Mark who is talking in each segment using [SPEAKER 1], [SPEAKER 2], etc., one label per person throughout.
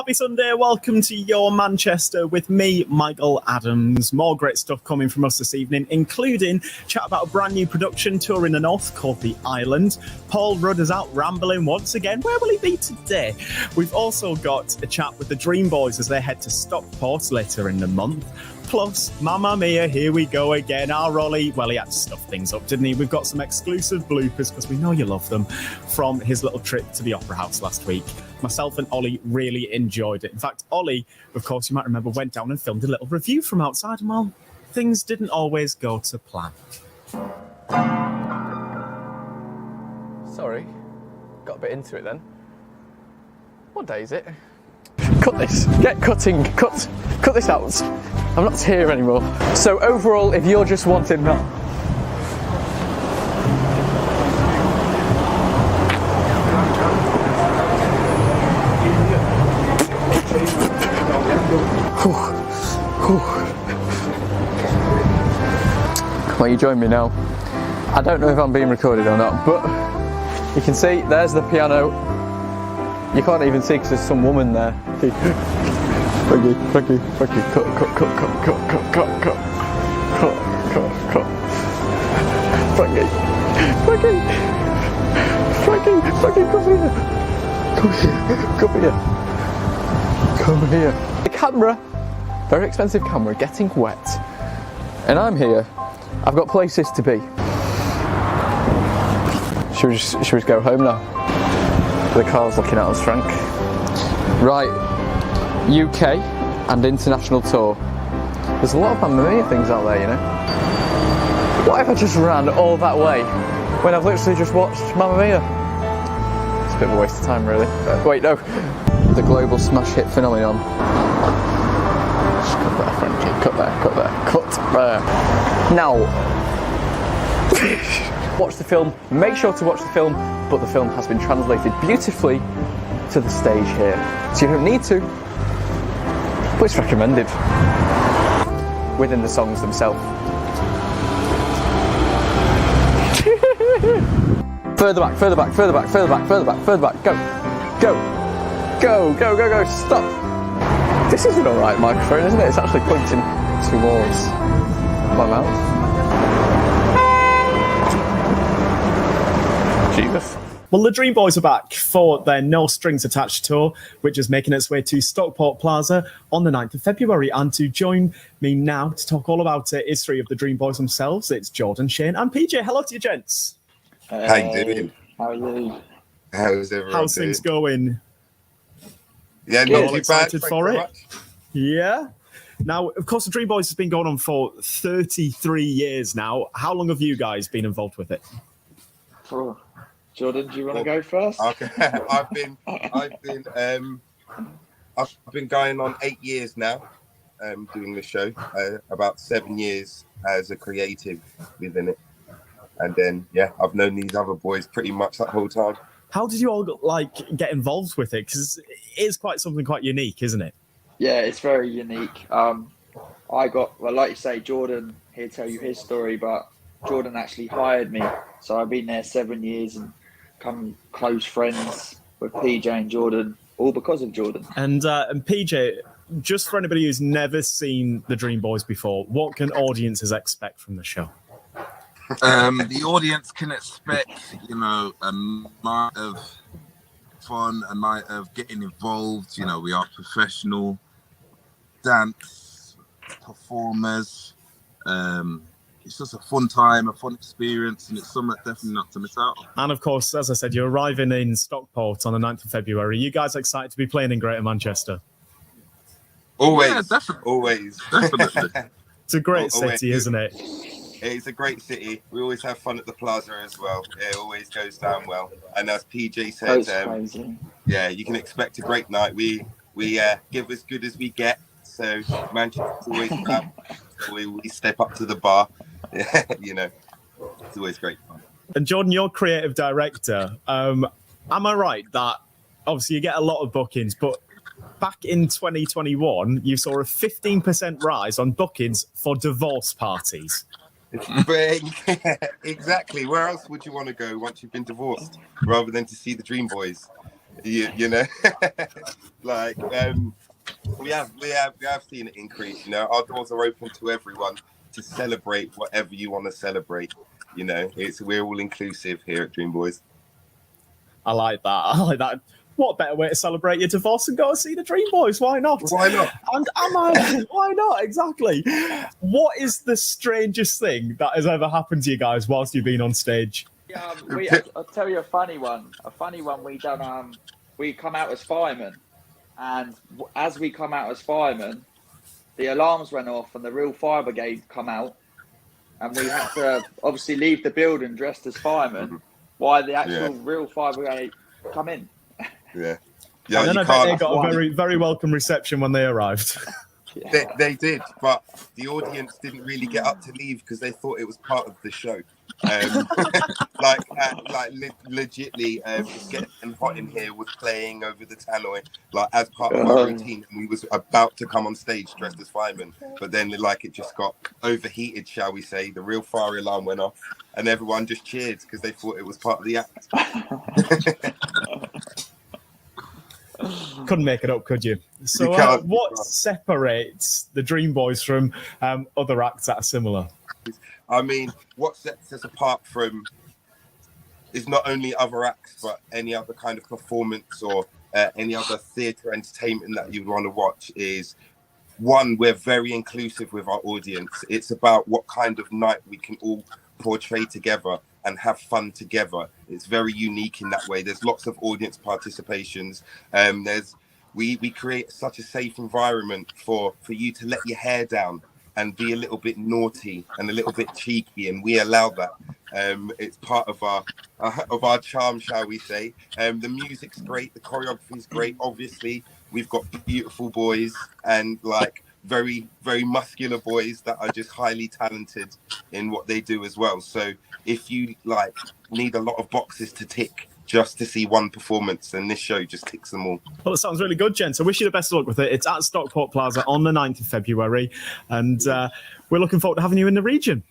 [SPEAKER 1] Happy Sunday, welcome to Your Manchester with me, Michael Adams. More great stuff coming from us this evening, including chat about a brand new production touring the north called The Island. Paul Rudd is out rambling once again. Where will he be today? We've also got a chat with the Dreamboys as they head to Stockport later in the month. Plus, Mamma Mia, here we go again. Our Ollie, well, he had to stuff things up, didn't he? We've got some exclusive bloopers, because we know you love them, from his little trip to the Opera House last week. Myself and Ollie really enjoyed it. In fact, Ollie, of course, you might remember, went down and filmed a little review from outside, and well, things didn't always go to plan.
[SPEAKER 2] Sorry, got a bit into it then. What day is it? Cut this, get cutting, cut this out. I'm not here anymore. So overall, if you're just wanting that, well, you join me now. I don't know if I'm being recorded or not, but you can see there's the piano. You can't even see because there's some woman there. Frankie, cut. Frankie, come here. The camera, very expensive camera, getting wet. And I'm here. I've got places to be. Should we just go home now? The car's looking at us, Frank. Right, UK and international tour. There's a lot of Mamma Mia things out there, you know. What if I just ran all that way when I've literally just watched Mamma Mia? It's a bit of a waste of time, really. Wait, no. The global smash hit phenomenon. Just cut there, Frankie. Cut there. Now, watch the film. Make sure to watch the film, but the film has been translated beautifully to the stage here. So you don't need to, but it's recommended within the songs themselves. Further back. Go. Stop. This is an alright microphone, isn't it? It's actually pointing towards my mouth. Jesus.
[SPEAKER 1] Well, the Dreamboys are back for their No Strings Attached tour, which is making its way to Stockport Plaza on the 9th of February. And to join me now to talk all about the history of the Dreamboys themselves, it's Jordan, Shane and PJ. Hello to you, gents.
[SPEAKER 3] Hey, how you doing?
[SPEAKER 4] How are you?
[SPEAKER 3] How's everyone
[SPEAKER 1] How's
[SPEAKER 3] doing?
[SPEAKER 1] things going?
[SPEAKER 3] Yeah,
[SPEAKER 1] You're
[SPEAKER 3] not
[SPEAKER 1] all
[SPEAKER 3] too bad.
[SPEAKER 1] excited for it? Yeah. Now, of course, the Dreamboys has been going on for 33 years now. How long have you guys been involved with it?
[SPEAKER 4] Oh. Jordan, do you want to go first?
[SPEAKER 3] Okay. I've been going on 8 years now, doing the show. About 7 years as a creative within it, and then I've known these other boys pretty much that whole time.
[SPEAKER 1] How did you all get involved with it? Because it is quite something quite unique, isn't it?
[SPEAKER 4] Yeah, it's very unique. Like you say, Jordan, he'll tell you his story, but Jordan actually hired me, so I've been there 7 years and become close friends with PJ and Jordan, all because of Jordan. And
[SPEAKER 1] PJ, just for anybody who's never seen the Dreamboys before, what can audiences expect from the show?
[SPEAKER 5] The audience can expect, a night of fun, a night of getting involved. We are professional dance performers. It's just a fun time, a fun experience, and it's something definitely not to miss out on.
[SPEAKER 1] And of course, as I said, you're arriving in Stockport on the 9th of February. You guys excited to be playing in Greater Manchester?
[SPEAKER 3] Always.
[SPEAKER 5] Yeah, definitely.
[SPEAKER 3] Always.
[SPEAKER 5] Definitely.
[SPEAKER 1] It's a great city, isn't it?
[SPEAKER 3] It's a great city. We always have fun at the Plaza as well. It always goes down well. And as PJ said, you can expect a great night. We give as good as we get. So Manchester's always proud. So we step up to the bar. It's always great fun.
[SPEAKER 1] And Jordan, you're creative director. Am I right that obviously you get a lot of bookings, but back in 2021, you saw a 15% rise on bookings for divorce parties?
[SPEAKER 3] Exactly. Where else would you want to go once you've been divorced, rather than to see the Dreamboys? you know, like we have seen it increase. You know, our doors are open to everyone to celebrate whatever you want to celebrate. You know, we're all inclusive here at Dreamboys.
[SPEAKER 1] I like that. I like that. What better way to celebrate your divorce than go and see the Dreamboys? Why not?
[SPEAKER 3] Why not?
[SPEAKER 1] And why not? Exactly. What is the strangest thing that has ever happened to you guys whilst you've been on stage?
[SPEAKER 4] Yeah, I'll tell you a funny one. A funny one we done. We come out as firemen, and as we come out as firemen, the alarms went off and the real fire brigade come out, and we had to obviously leave the building dressed as firemen, while the actual real fire brigade come in.
[SPEAKER 3] Yeah.
[SPEAKER 1] Yeah, and then I bet they got a very, very welcome reception when they arrived.
[SPEAKER 3] They did, but the audience didn't really get up to leave because they thought it was part of the show. Legitly, just getting hot in here was playing over the tannoy, like as part of my routine. And we was about to come on stage dressed as firemen, but then like it just got overheated, shall we say? The real fire alarm went off, and everyone just cheered because they thought it was part of the act.
[SPEAKER 1] Couldn't make it up, could you? So, what separates the Dreamboys from other acts that are similar?
[SPEAKER 3] I mean, what sets us apart from is not only other acts, but any other kind of performance or any other theatre entertainment that you'd want to watch is, one, we're very inclusive with our audience. It's about what kind of night we can all portray together and have fun together. It's very unique in that way. There's lots of audience participations. We create such a safe environment for you to let your hair down and be a little bit naughty and a little bit cheeky, and we allow that. It's part of our charm, shall we say. The music's great, the choreography's great. Obviously, we've got beautiful boys and like very, very muscular boys that are just highly talented in what they do as well. So if you like need a lot of boxes to tick just to see one performance, and this show just ticks them all. Well,
[SPEAKER 1] it sounds really good, gents. I wish you the best of luck with it. It's at Stockport Plaza on the 9th of February, and we're looking forward to having you in the region.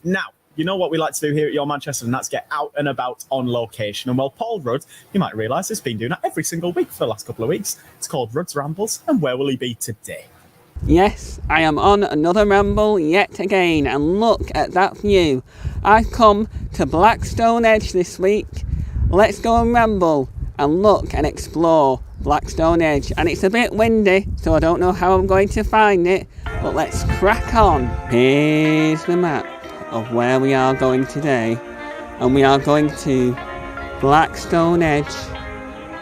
[SPEAKER 1] Now, you know what we like to do here at Your Manchester, and that's get out and about on location. And well, Paul Rudd, you might realise, has been doing that every single week for the last couple of weeks. It's called Rudd's Rambles, and where will he be today?
[SPEAKER 6] Yes, I am on another ramble yet again, and look at that view. I've come to Blackstone Edge this week. Let's go and ramble and look and explore Blackstone Edge. And it's a bit windy, so I don't know how I'm going to find it, but let's crack on. Here's the map of where we are going today, and we are going to Blackstone Edge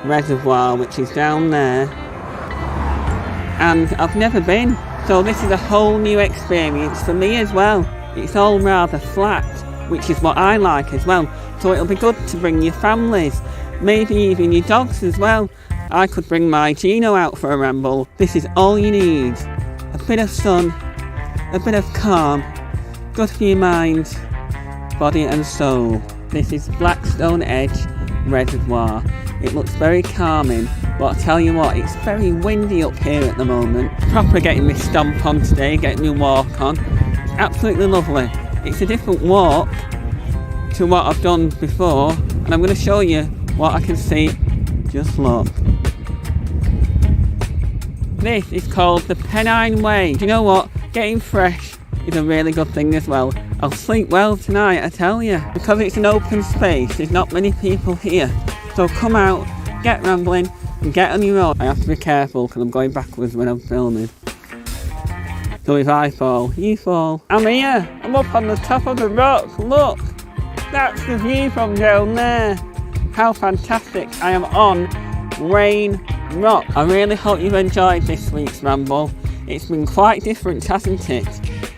[SPEAKER 6] Reservoir, which is down there. And I've never been, so this is a whole new experience for me as well. It's all rather flat, which is what I like as well, so it'll be good to bring your families, maybe even your dogs as well. I could bring my Gino out for a ramble. This is all you need. A bit of sun, a bit of calm, good for your mind, body and soul. This is Blackstone Edge Reservoir. It looks very calming, but I tell you what, it's very windy up here at the moment. Proper getting me stomp on today, getting me walk on. It's absolutely lovely. It's a different walk to what I've done before, and I'm going to show you what I can see. Just look. This is called the Pennine Way. Do you know what? Getting fresh is a really good thing as well. I'll sleep well tonight, I tell you. Because it's an open space, there's not many people here. So come out, get rambling, and get on your own. I have to be careful because I'm going backwards when I'm filming. So if I fall, you fall. I'm here. I'm up on the top of the rock. Look. That's the view from down there. How fantastic. I am on Rain Rock. I really hope you've enjoyed this week's ramble. It's been quite different, hasn't it?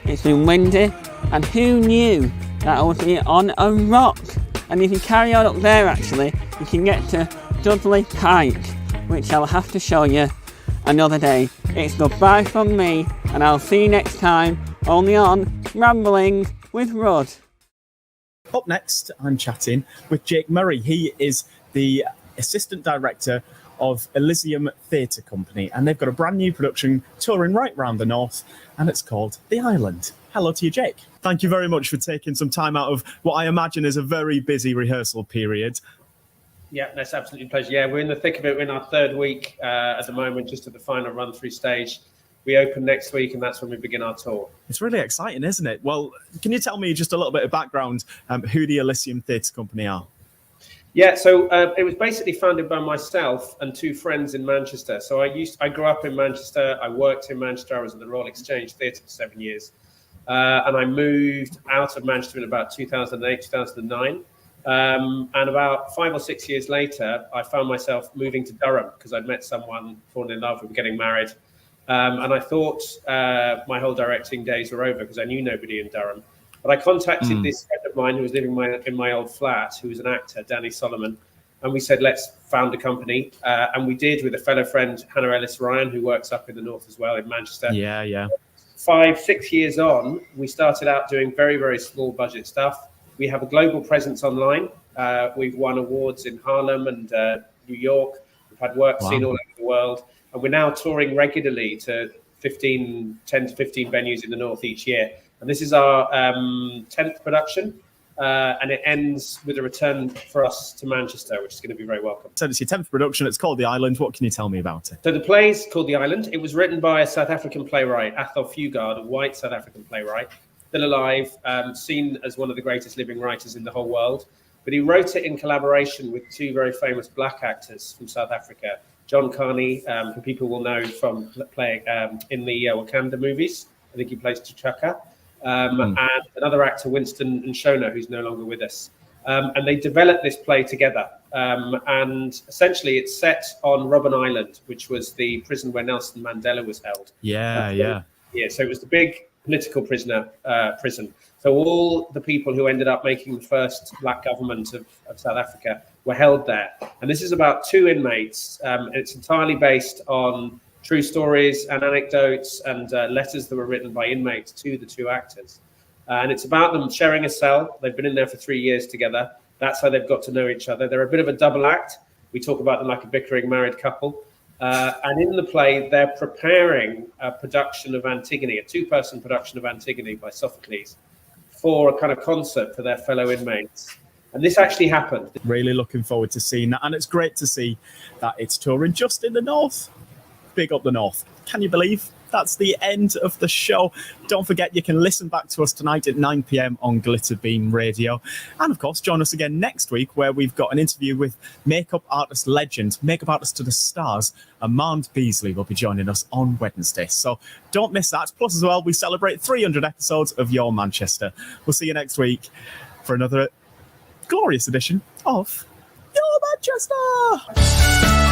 [SPEAKER 6] It's been windy, and who knew that I would be on a rock? And if you carry on up there, actually, you can get to Dudley Pike, which I'll have to show you another day. It's goodbye from me, and I'll see you next time, only on Rambling with Rudd.
[SPEAKER 1] Up next, I'm chatting with Jake Murray. He is the Assistant Director of Elysium Theatre Company, and they've got a brand new production touring right round the north, and it's called The Island. Hello to you, Jake. Thank you very much for taking some time out of what I imagine is a very busy rehearsal period.
[SPEAKER 7] Yeah, that's absolutely a pleasure. Yeah, we're in the thick of it. We're in our third week at the moment, just at the final run-through stage. We open next week, and that's when we begin our tour.
[SPEAKER 1] It's really exciting, isn't it? Well, can you tell me just a little bit of background who the Elysium Theatre Company are?
[SPEAKER 7] Yeah, so it was basically founded by myself and two friends in Manchester. So I grew up in Manchester. I worked in Manchester. I was at the Royal Exchange Theatre for 7 years. And I moved out of Manchester in about 2008, 2009. And about 5 or 6 years later, I found myself moving to Durham because I'd met someone, fallen in love, we were getting married. And I thought my whole directing days were over because I knew nobody in Durham. But I contacted this friend of mine who was living in my old flat, who was an actor, Danny Solomon. And we said, let's found a company. And we did with a fellow friend, Hannah Ellis-Ryan, who works up in the north as well in Manchester.
[SPEAKER 1] Yeah.
[SPEAKER 7] 5, 6 years on, we started out doing very, very small budget stuff. We have a global presence online. We've won awards in Harlem and New York. We've had work seen all over the world. And we're now touring regularly to 10 to 15 venues in the north each year. And this is our 10th production. And it ends with a return for us to Manchester, which is going to be very welcome.
[SPEAKER 1] So it's your 10th production. It's called The Island. What can you tell me about it?
[SPEAKER 7] So the play's called The Island. It was written by a South African playwright, Athol Fugard, a white South African playwright, still alive, seen as one of the greatest living writers in the whole world. But he wrote it in collaboration with two very famous black actors from South Africa, John Carney, who people will know from playing in the Wakanda movies. I think he plays T'Chaka. And another actor, Winston Nshona, who's no longer with us. And they developed this play together. And essentially it's set on Robben Island, which was the prison where Nelson Mandela was held.
[SPEAKER 1] Yeah.
[SPEAKER 7] So it was the big political prison. So all the people who ended up making the first black government of South Africa were held there. And this is about two inmates. It's entirely based on true stories and anecdotes and letters that were written by inmates to the two actors. And it's about them sharing a cell. They've been in there for 3 years together. That's how they've got to know each other. They're a bit of a double act. We talk about them like a bickering married couple. And in the play, they're preparing a production of Antigone, a two-person production of Antigone by Sophocles, for a kind of concert for their fellow inmates. And this actually happened.
[SPEAKER 1] Really looking forward to seeing that. And it's great to see that it's touring just in the north. Big up the north. Can you believe that's the end of the show? Don't forget, you can listen back to us tonight at 9 p.m. on Glitterbeam Radio. And of course, join us again next week where we've got an interview with makeup artist legend, makeup artist to the stars, Amand Beasley will be joining us on Wednesday. So don't miss that. Plus as well, we celebrate 300 episodes of Your Manchester. We'll see you next week for another glorious edition of Your Manchester.